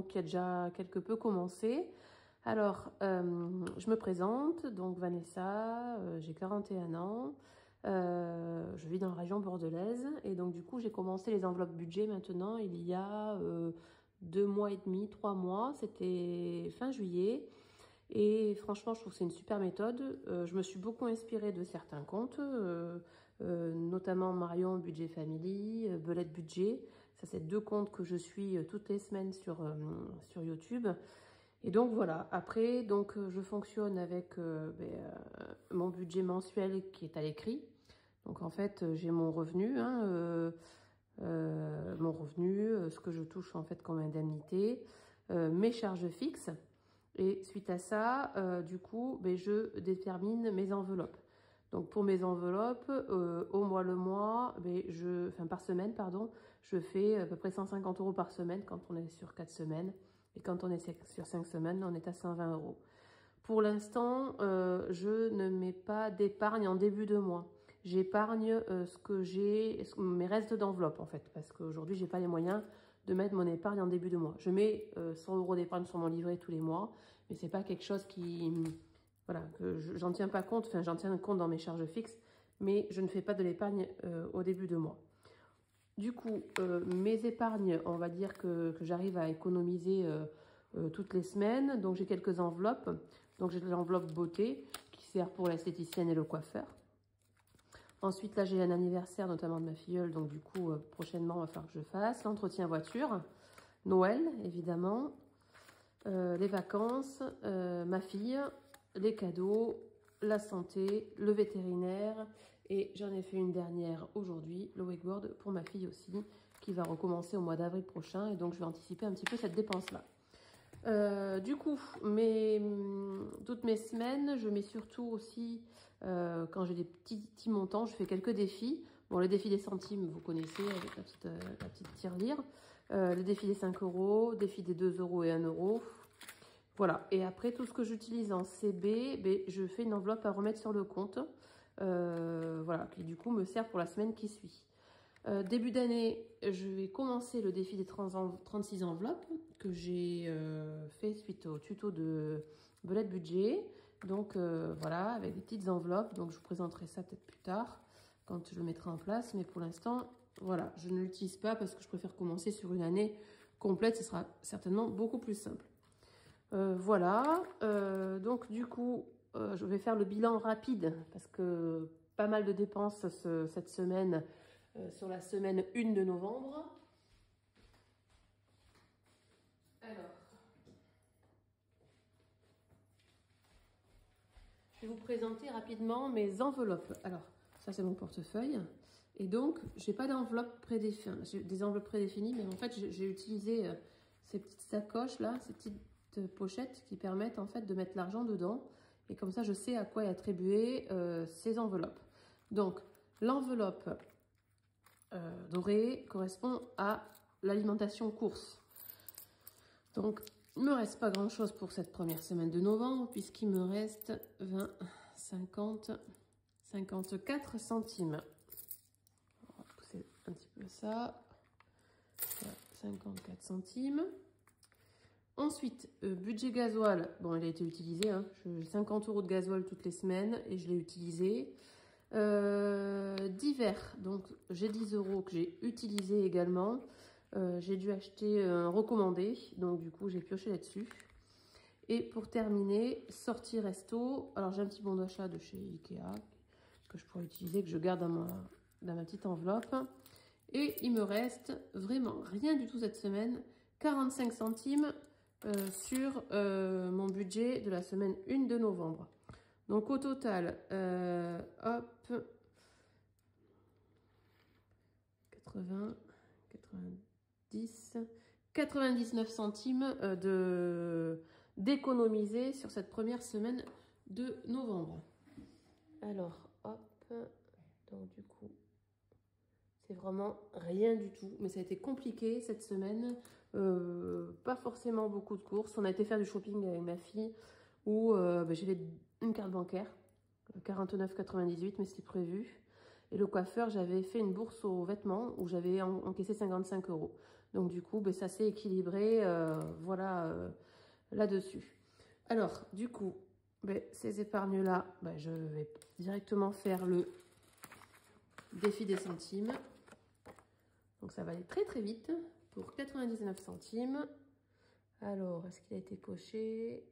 qui a déjà quelque peu commencé. Alors, je me présente, donc Vanessa, j'ai 41 ans, je vis dans la région bordelaise et donc du coup j'ai commencé les enveloppes budget maintenant il y a 2 mois et demi, 3 mois, c'était fin juillet. Et franchement, je trouve que c'est une super méthode. Je me suis beaucoup inspirée de certains comptes, notamment Marion Budget Family, Belette Budget. Ça, c'est 2 comptes que je suis toutes les semaines sur YouTube. Et donc voilà, après, donc, je fonctionne avec mon budget mensuel qui est à l'écrit. Donc en fait, j'ai mon revenu, ce que je touche en fait comme indemnité, mes charges fixes. Et suite à ça, du coup, je détermine mes enveloppes. Donc pour mes enveloppes, au mois le mois, par semaine, pardon, je fais à peu près 150 € par semaine quand on est sur 4 semaines. Et quand on est sur 5 semaines, on est à 120 €. Pour l'instant, je ne mets pas d'épargne en début de mois. J'épargne ce que j'ai, mes restes d'enveloppe en fait, parce qu'aujourd'hui, j'ai pas les moyens de mettre mon épargne en début de mois. Je mets 100 € d'épargne sur mon livret tous les mois, mais c'est pas quelque chose qui, voilà, que j'en tiens pas compte. Enfin, j'en tiens compte dans mes charges fixes, mais je ne fais pas de l'épargne au début de mois. Du coup, mes épargnes, on va dire que j'arrive à économiser toutes les semaines. Donc, j'ai quelques enveloppes. Donc, j'ai l'enveloppe beauté qui sert pour l'esthéticienne et le coiffeur. Ensuite, là, j'ai un anniversaire, notamment de ma filleule. Donc, du coup, prochainement, il va falloir que je fasse. L'entretien voiture, Noël, évidemment, les vacances, ma fille, les cadeaux, la santé, le vétérinaire. Et j'en ai fait une dernière aujourd'hui, le wakeboard pour ma fille aussi, qui va recommencer au mois d'avril prochain. Et donc, je vais anticiper un petit peu cette dépense-là. Du coup, toutes mes semaines, je mets surtout aussi, quand j'ai des petits montants, je fais quelques défis. Bon, le défi des centimes, vous connaissez, avec la petite tirelire. Le défi des 5 €, défi des 2 € et 1 €. Voilà. Et après, tout ce que j'utilise en CB, je fais une enveloppe à remettre sur le compte. Voilà, qui du coup me sert pour la semaine qui suit. Début d'année, je vais commencer le défi des 36 enveloppes que j'ai fait suite au tuto de Belette Budget. Donc voilà, avec des petites enveloppes. Donc je vous présenterai ça peut-être plus tard quand je le mettrai en place. Mais pour l'instant, voilà, je ne l'utilise pas parce que je préfère commencer sur une année complète. Ce sera certainement beaucoup plus simple. Voilà, donc du coup, je vais faire le bilan rapide parce que pas mal de dépenses cette semaine. Sur la semaine 1 de novembre. Alors, je vais vous présenter rapidement mes enveloppes. Alors, ça c'est mon portefeuille. Et donc, j'ai pas d'enveloppe prédéfinie. J'ai des enveloppes prédéfinies, mais en fait, j'ai utilisé ces petites sacoches là, ces petites pochettes qui permettent en fait de mettre l'argent dedans. Et comme ça, je sais à quoi est attribué ces enveloppes. Donc, l'enveloppe doré correspond à l'alimentation course. Donc, il ne me reste pas grand chose pour cette première semaine de novembre, puisqu'il me reste 20, 50, 54 centimes. On va pousser un petit peu ça. Voilà, 54 centimes. Ensuite, budget gasoil. Bon, il a été utilisé. Hein. J'ai 50 € de gasoil toutes les semaines et je l'ai utilisé. Divers, donc j'ai 10 € que j'ai utilisé également. J'ai dû acheter un recommandé, donc du coup j'ai pioché là-dessus. Et pour terminer, sortie resto. Alors j'ai un petit bon d'achat de chez Ikea que je pourrais utiliser, que je garde dans ma petite enveloppe. Et il me reste vraiment rien du tout cette semaine, 45 centimes sur mon budget de la semaine 1 de novembre. Donc au total, hop, 80, 90, 99 centimes d'économiser sur cette première semaine de novembre. Alors, hop, donc du coup, c'est vraiment rien du tout. Mais ça a été compliqué cette semaine, pas forcément beaucoup de courses. On a été faire du shopping avec ma fille où j'avais une carte bancaire, 49,98, mais c'était prévu. Et le coiffeur, j'avais fait une bourse aux vêtements où j'avais encaissé 55 €. Donc du coup, ben, ça s'est équilibré, voilà, là-dessus. Alors, du coup, ben, ces épargnes-là, ben, je vais directement faire le défi des centimes. Donc ça va aller très très vite pour 99 centimes. Alors, est-ce qu'il a été coché?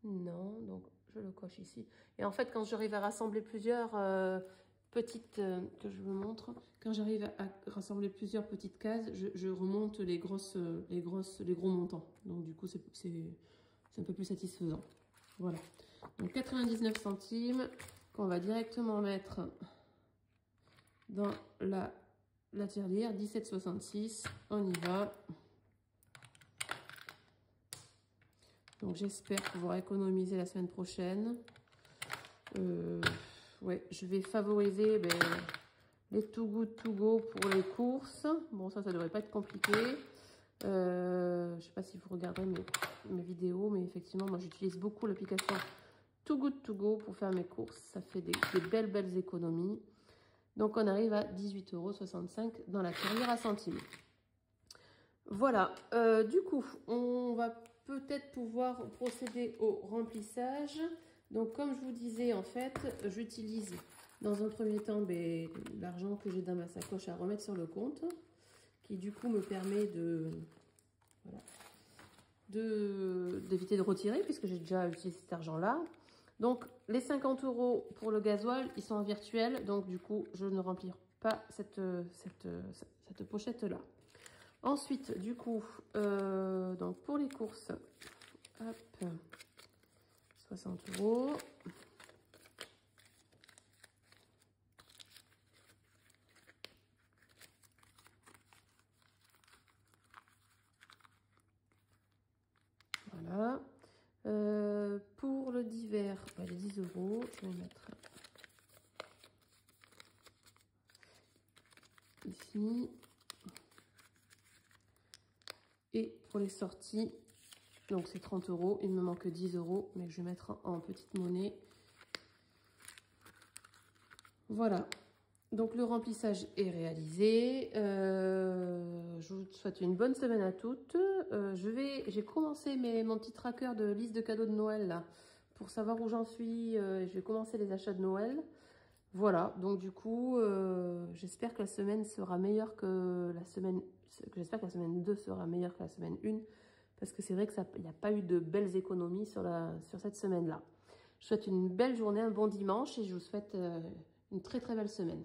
Non, donc je le coche ici. Et en fait, quand j'arrive à rassembler plusieurs petites, que je vous montre, quand j'arrive à rassembler plusieurs petites cases, je remonte les gros montants. Donc du coup, c'est un peu plus satisfaisant. Voilà. Donc 99 centimes qu'on va directement mettre dans la tirelire. 17,66. On y va. Donc j'espère pouvoir économiser la semaine prochaine. Ouais, je vais favoriser les Too Good To Go pour les courses. Bon, ça devrait pas être compliqué. Je sais pas si vous regardez mes vidéos, mais effectivement, moi j'utilise beaucoup l'application Too Good To Go pour faire mes courses. Ça fait des belles économies. Donc on arrive à 18,65 € dans la carrière à centimes. Voilà, du coup, on va peut-être pouvoir procéder au remplissage. Donc, comme je vous disais, en fait, j'utilise dans un premier temps l'argent que j'ai dans ma sacoche à remettre sur le compte, qui du coup me permet d'éviter de retirer, puisque j'ai déjà utilisé cet argent-là. Donc, les 50 € pour le gasoil, ils sont en virtuel, donc du coup, je ne remplis pas cette pochette-là. Ensuite, du coup, donc pour les courses, hop, 60 €. Voilà. Pour le divers, les 10 €, je vais mettre ici. Et pour les sorties, donc c'est 30 €. Il me manque 10 €, mais je vais mettre en petite monnaie. Voilà. Donc le remplissage est réalisé. Je vous souhaite une bonne semaine à toutes. J'ai commencé mon petit tracker de liste de cadeaux de Noël là, pour savoir où j'en suis. Je vais commencer les achats de Noël. Voilà, donc du coup, j'espère que la semaine sera meilleure que la semaine... J'espère que la semaine 2 sera meilleure que la semaine 1. Parce que c'est vrai qu'il n'y a pas eu de belles économies sur cette semaine-là. Je vous souhaite une belle journée, un bon dimanche et je vous souhaite une très très belle semaine.